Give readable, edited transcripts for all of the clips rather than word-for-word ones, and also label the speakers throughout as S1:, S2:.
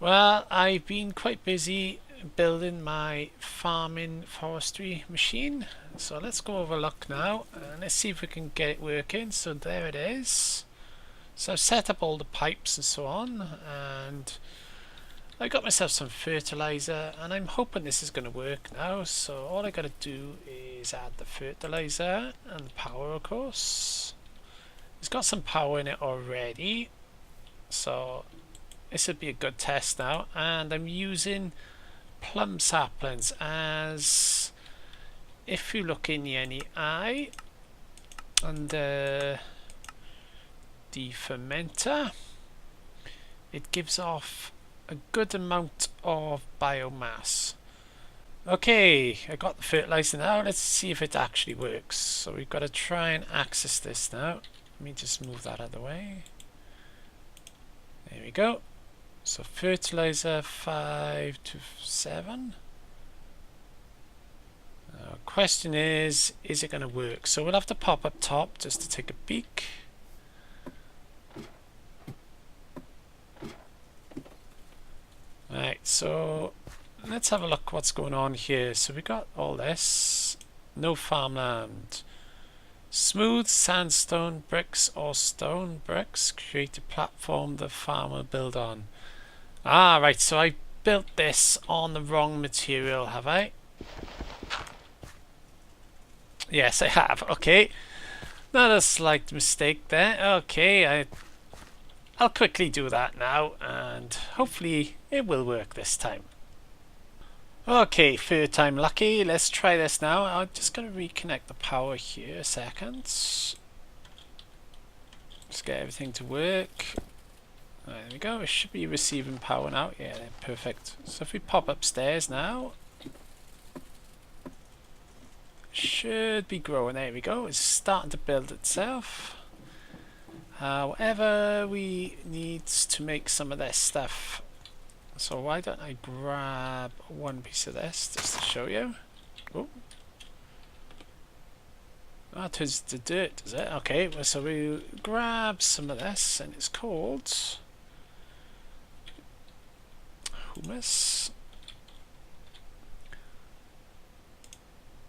S1: Well, I've been quite busy building my farming forestry machine. So let's go have a look now and let's see if we can get it working. So there it is. So I've set up all the pipes and so on, and I got myself some fertilizer, and I'm hoping this is going to work now. So all I got to do is add the fertilizer and the power, of course. It's got some power in it already, so this would be a good test now. And I'm using plum saplings as, if you look in the NEI under the fermenter, it gives off a good amount of biomass. Okay, I got the fertilizer now. Let's see if it actually works. So we've got to try and access this now. Let me just move that out of the way. There we go. So fertilizer 5 to 7. Question is it going to work? So we'll have to pop up top just to take a peek. Right, so let's have a look what's going on here. So we got all this. No farmland. Smooth sandstone bricks or stone bricks create a platform the farmer build on. Ah, right, so I built this on the wrong material, have I? Yes, I have. Okay. Not a slight mistake there. Okay, I'll quickly do that now, and hopefully it will work this time. Okay, third time lucky. Let's try this now. I'm just going to reconnect the power here a second. Just get everything to work. There we go. It should be receiving power now. Yeah, perfect. So if we pop upstairs now, should be growing. There we go. It's starting to build itself. However, we need to make some of this stuff. So why don't I grab one piece of this just to show you. Oh, that is the dirt, is it? Okay, well, so we grab some of this, and it's called humus,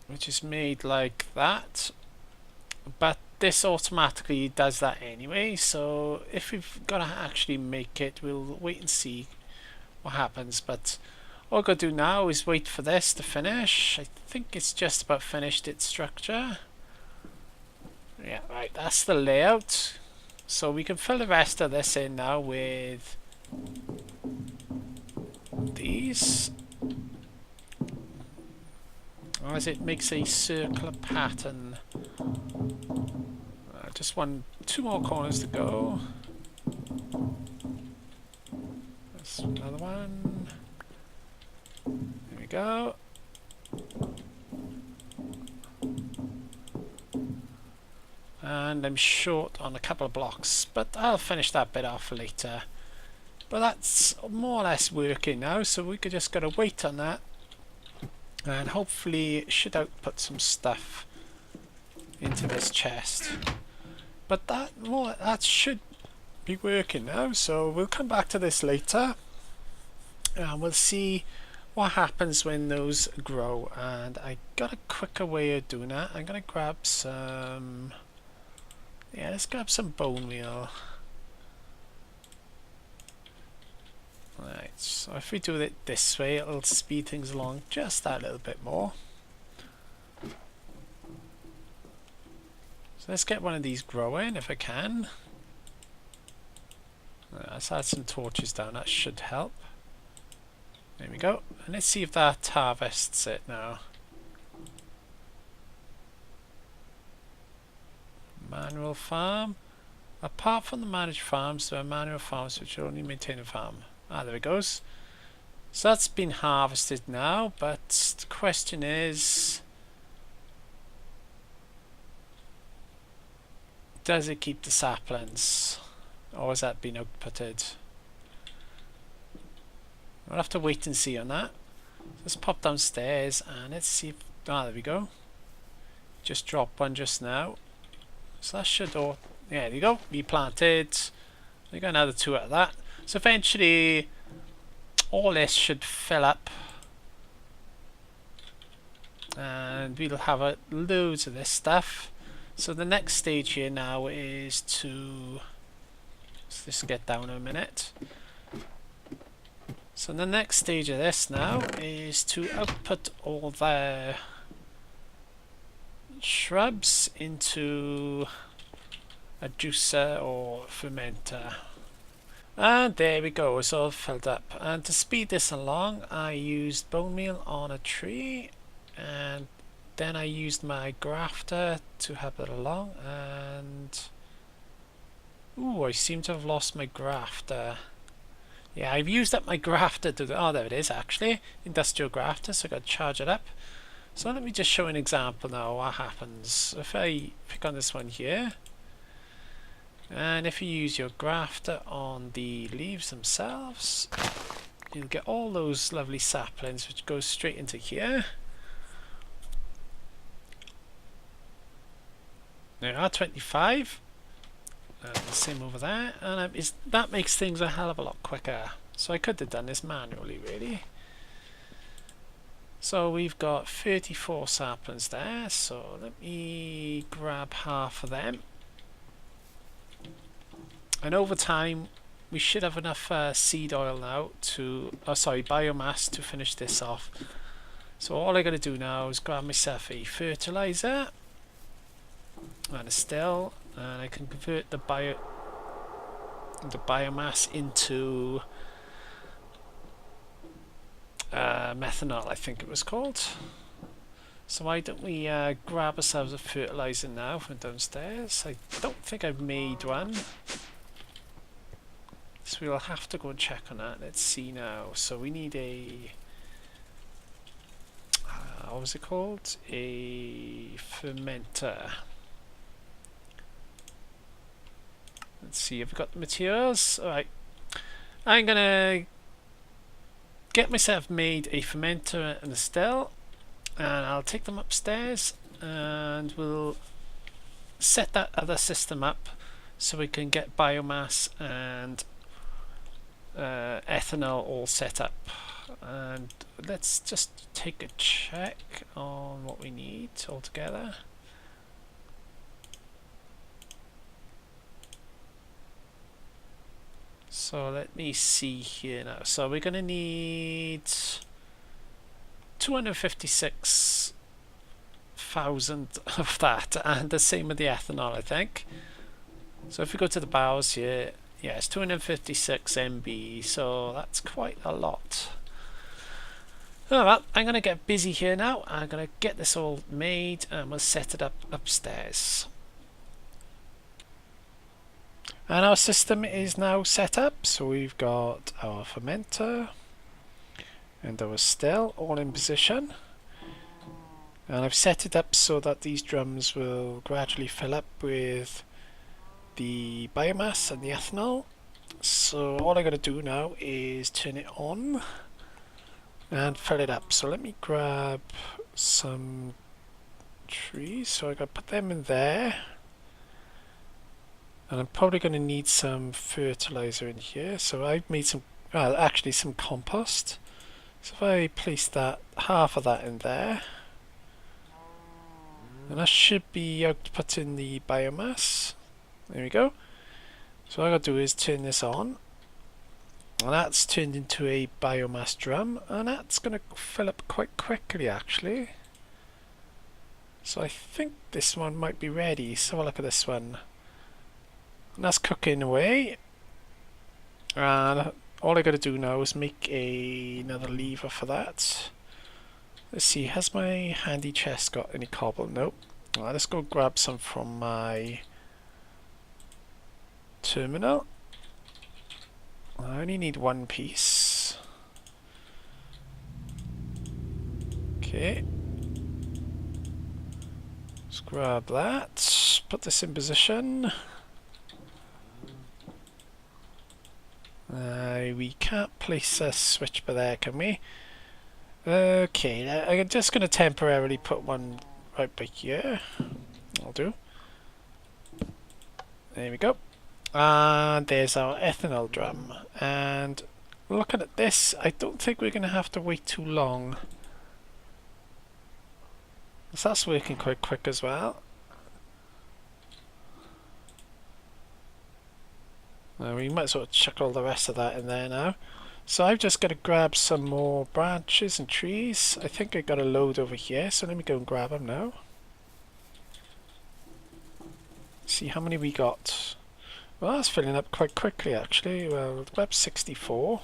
S1: which is made like that, but this automatically does that anyway. So if we've got to actually make it, we'll wait and see what happens. But all I've got to do now is wait for this to finish. I think it's just about finished its structure. Yeah, right, that's the layout. So we can fill the rest of this in now with these, as it makes a circular pattern. Just two more corners to go. There's another one. There we go. And I'm short on a couple of blocks, but I'll finish that bit off later. But that's more or less working now, so we could just gotta wait on that, and hopefully it should output some stuff into this chest. But that should be working now, so we'll come back to this later and we'll see what happens when those grow. And I got a quicker way of doing that. I'm gonna grab some, yeah, let's grab some bone meal. Right, so if we do it this way, it'll speed things along just that little bit more. So let's get one of these growing if I can. Let's add some torches down, that should help. There we go. And let's see if that harvests it now. Manual farm. Apart from the managed farms, there are manual farms which only maintain a farm. Ah, there it goes. So that's been harvested now, but the question is, does it keep the saplings, or has that been outputted? We'll have to wait and see on that. Let's pop downstairs and let's see if, ah, there we go. Just dropped one just now. So that should, yeah, there you go, be planted. We got another 2 out of that. So eventually all this should fill up, and we'll have loads of this stuff. So the next stage here now is to, let's just get down a minute. So the next stage of this now is to output all the shrubs into a juicer or fermenter. And there we go, it's all filled up. And to speed this along, I used bone meal on a tree, and then I used my grafter to help it along. And ooh, I seem to have lost my grafter. Yeah, I've used up my grafter to oh, there it is actually, industrial grafter, so I got to charge it up. So let me just show an example now what happens. If I pick on this one here, and if you use your grafter on the leaves themselves, you'll get all those lovely saplings which go straight into here. There are 25. The same over there, and that makes things a hell of a lot quicker. So I could have done this manually really. So we've got 34 saplings there, so let me grab half of them. And over time we should have enough seed oil now to, biomass to finish this off. So all I got to do now is grab myself a fertilizer and a still, and I can convert the biomass into methanol, I think it was called. So why don't we grab ourselves a fertilizer now from downstairs. I don't think I've made one, so we'll have to go and check on that. Let's see now. So we need a what was it called? A fermenter. Let's see, have we got the materials? Alright, I'm gonna get myself made a fermenter and a still, and I'll take them upstairs and we'll set that other system up so we can get biomass and ethanol all set up. And let's just take a check on what we need altogether. So let me see here now. So we're going to need 256,000 of that, and the same with the ethanol, I think. So if we go to the barrels here, yes, 256 MB, so that's quite a lot. Alright, I'm going to get busy here now. I'm going to get this all made and we'll set it up upstairs. And our system is now set up, so we've got our fermenter and our still all in position. And I've set it up so that these drums will gradually fill up with the biomass and the ethanol. So all I got to do now is turn it on and fill it up. So let me grab some trees, so I got to put them in there. And I'm probably going to need some fertilizer in here, so I've made some, well actually some compost. So if I place that, half of that in there, and that should be outputting the biomass. There we go. So all I got to do is turn this on, and that's turned into a biomass drum, and that's going to fill up quite quickly actually. So I think this one might be ready. So have a look at this one. And that's cooking away, and all I got to do now is make another lever for that. Let's see, has my handy chest got any cobble? Nope. Right, let's go grab some from my terminal. I only need one piece. Okay, let's grab that, put this in position. We can't place a switch by there, can we? Okay, I'm just going to temporarily put one right by here. I'll do. There we go. And there's our ethanol drum. And looking at this, I don't think we're going to have to wait too long. So that's working quite quick as well. We might as well chuck all the rest of that in there now. So I've just got to grab some more branches and trees. I think I got a load over here, so let me go and grab them now. See how many we got. Well, that's filling up quite quickly actually. Well, about 64.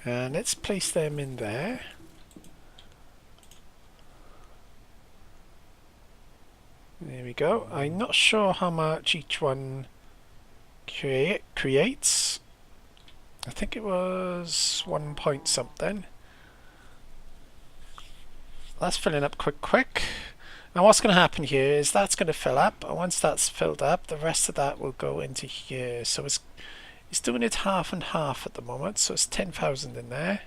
S1: And let's place them in there. There we go. I'm not sure how much each one creates. I think it was 1 point something. That's filling up quick. Now what's going to happen here is that's going to fill up, and once that's filled up, the rest of that will go into here. So it's doing it half and half at the moment, so it's 10,000 in there.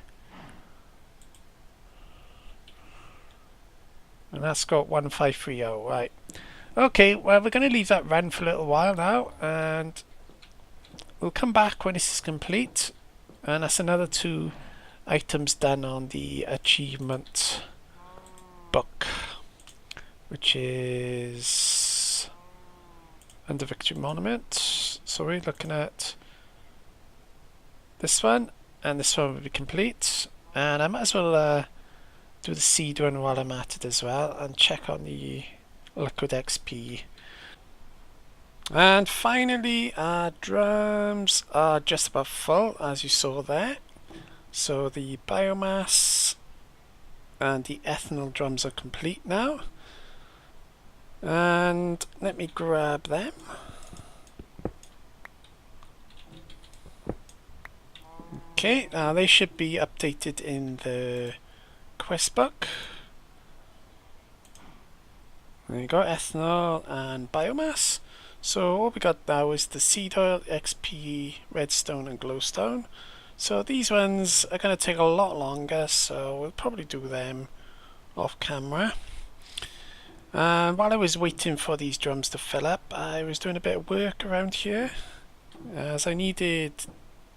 S1: And that's got 1530, right. Okay, well we're going to leave that run for a little while now, and we'll come back when this is complete. And that's another 2 items done on the achievement book, which is under Victory Monument. So we're looking at this one, and this one will be complete. And I might as well do the seed one while I'm at it as well, and check on the liquid XP. And finally, our drums are just about full, as you saw there. So the biomass and the ethanol drums are complete now. And let me grab them. Okay, now they should be updated in the quest book. There you go, ethanol and biomass. So what we got now is the seed oil, XP, redstone and glowstone. So these ones are going to take a lot longer, so we'll probably do them off camera. And while I was waiting for these drums to fill up, I was doing a bit of work around here, as I needed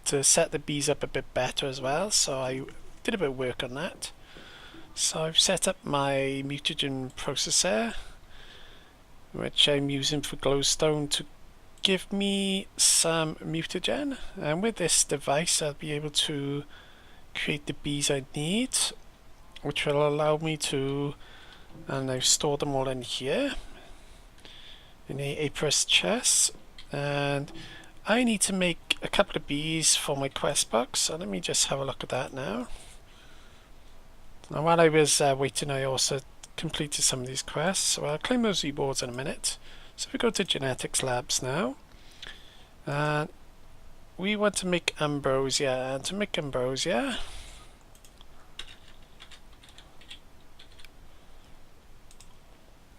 S1: to set the bees up a bit better as well, so I did a bit of work on that. So I've set up my mutagen processor, which I'm using for glowstone to give me some mutagen, and with this device I'll be able to create the bees I need, which will allow me to, and I've stored them all in here in a Apris chest, and I need to make a couple of bees for my quest box, so let me just have a look at that now. Now while I was waiting, I also completed some of these quests, so I'll claim those rewards in a minute. So we go to genetics labs now, and we want to make ambrosia, and to make ambrosia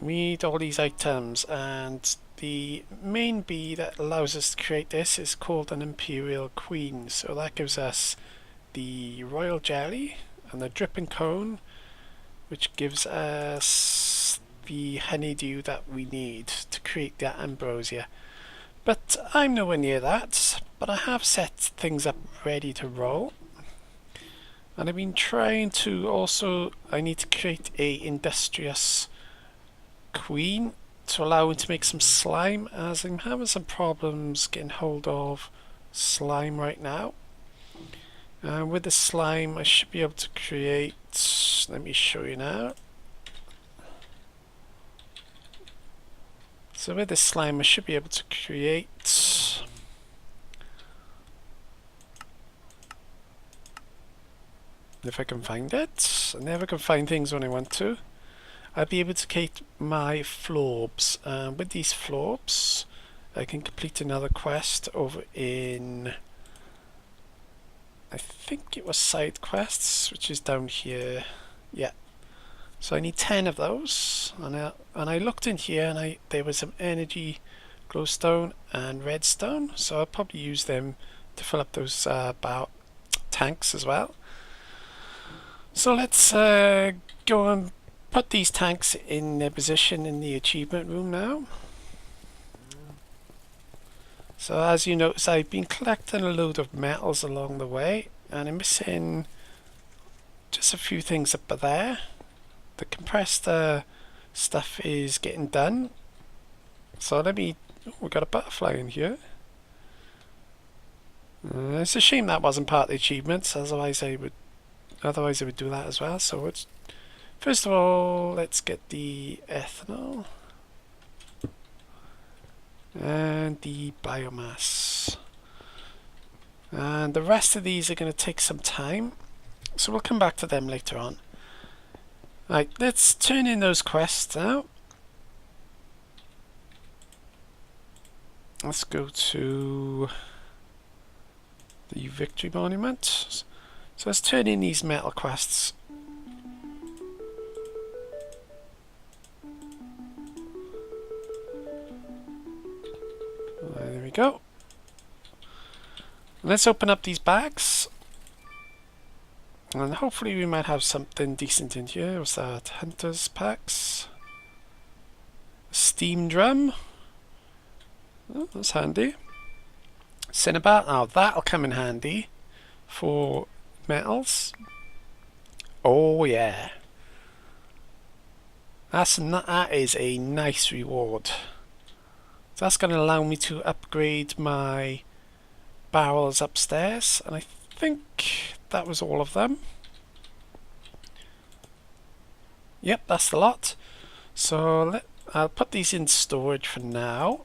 S1: we need all these items, and the main bee that allows us to create this is called an imperial queen, so that gives us the royal jelly and the dripping cone, which gives us the honeydew that we need to create that ambrosia. But I'm nowhere near that, but I have set things up ready to roll. And I've been trying to also, I need to create a industrious queen to allow me to make some slime, as I'm having some problems getting hold of slime right now. And with the slime I should be able to create, let me show you now. So with this slime I should be able to create if I can find it. I never can find things when I want to. I'll be able to create my florbs. With these florbs I can complete another quest over in, I think it was side quests, which is down here. Yeah. So I need 10 of those, and I looked in here, and there was some energy glowstone and redstone, so I'll probably use them to fill up those tanks as well. So let's go and put these tanks in their position in the achievement room now. So as you notice, I've been collecting a load of metals along the way, and I'm missing just a few things up there. The compressed stuff is getting done. So let me... Oh, we got a butterfly in here. It's a shame that wasn't part of the achievements, otherwise I would do that as well. So it's, first of all, let's get the ethanol and the biomass, and the rest of these are going to take some time, so we'll come back to them later on. Right, let's turn in those quests now. Let's go to the victory monument. So let's turn in these metal quests. There we go. Let's open up these bags, and hopefully we might have something decent in here. What's that? Hunter's packs. Steam drum. Oh, that's handy. Cinnabar. Now that'll come in handy for metals. Oh yeah. That is a nice reward. So that's going to allow me to upgrade my barrels upstairs, and I think that was all of them. Yep, that's the lot. So I'll put these in storage for now.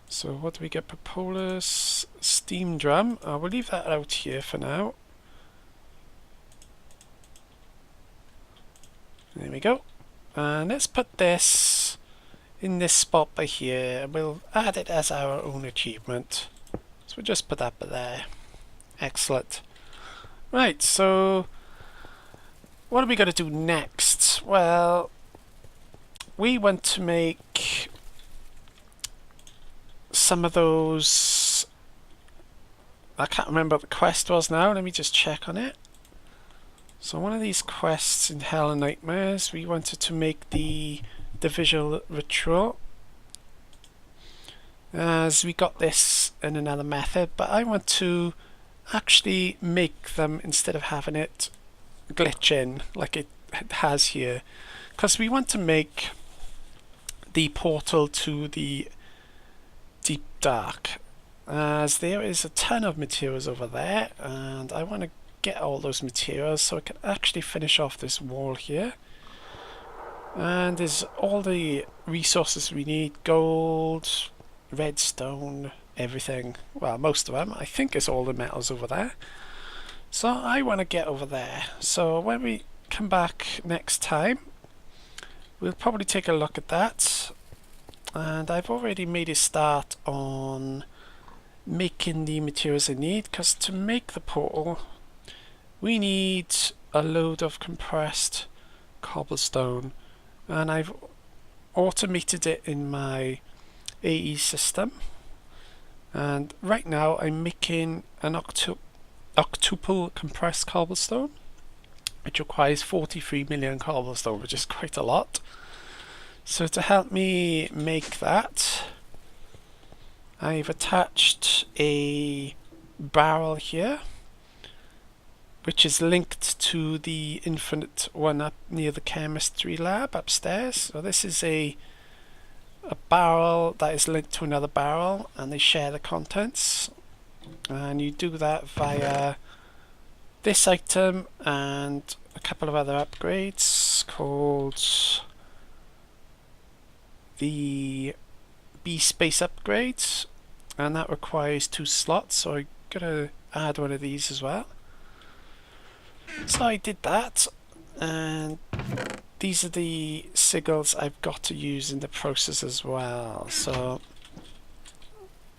S1: So what do we get? Propolis, steam drum. We'll leave that out here for now. There we go. And let's put this in this spot by here. We'll add it as our own achievement. So we'll just put that by there. Excellent. Right, so what are we going to do next? Well, we want to make some of those... I can't remember what the quest was now. Let me just check on it. So one of these quests in Hell and Nightmares, we wanted to make the visual ritual, as we got this in another method, but I want to actually make them instead of having it glitch in like it has here, because we want to make the portal to the deep dark, as there is a ton of materials over there, and I want to get all those materials so I can actually finish off this wall here. And there's all the resources we need: gold, redstone, everything. Well, most of them. I think it's all the metals over there. So I want to get over there. So when we come back next time, we'll probably take a look at that. And I've already made a start on making the materials I need, because to make the portal we need a load of compressed cobblestone, and I've automated it in my AE system. And right now I'm making an octuple compressed cobblestone, which requires 43 million cobblestone, which is quite a lot. So to help me make that, I've attached a barrel here, which is linked to the infinite one up near the chemistry lab upstairs. So this is a barrel that is linked to another barrel, and they share the contents. And you do that via this item and a couple of other upgrades called the B space upgrades, and that requires 2 slots, so I'm gonna add one of these as well. So I did that, and these are the sigils I've got to use in the process as well. So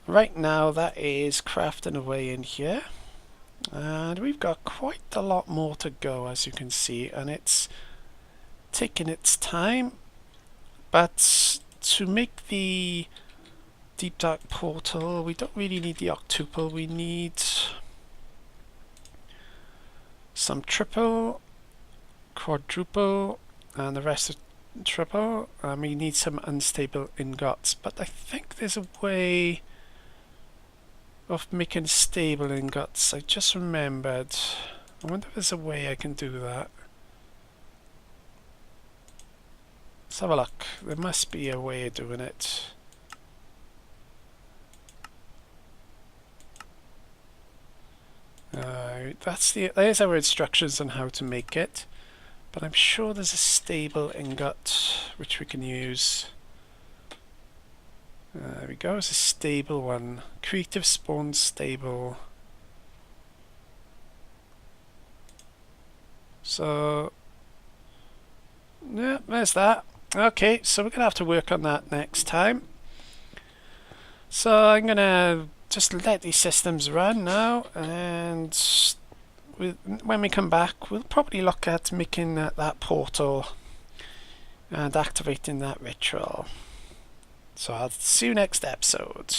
S1: right now that is crafting away in here, and we've got quite a lot more to go, as you can see, and it's taking its time. But to make the deep dark portal, we don't really need the octuple, we need some triple, quadruple, and the rest trouble. We need some unstable ingots, but I think there's a way of making stable ingots. I just remembered. I wonder if there's a way I can do that. Let's have a look. There must be a way of doing it. There's our instructions on how to make it, but I'm sure there's a stable ingot which we can use. There we go, it's a stable one. Creative spawn stable. So, yeah, there's that. Okay, so we're going to have to work on that next time. So I'm going to just let these systems run now, and when we come back we'll probably look at making that portal and activating that ritual. So I'll see you next episode.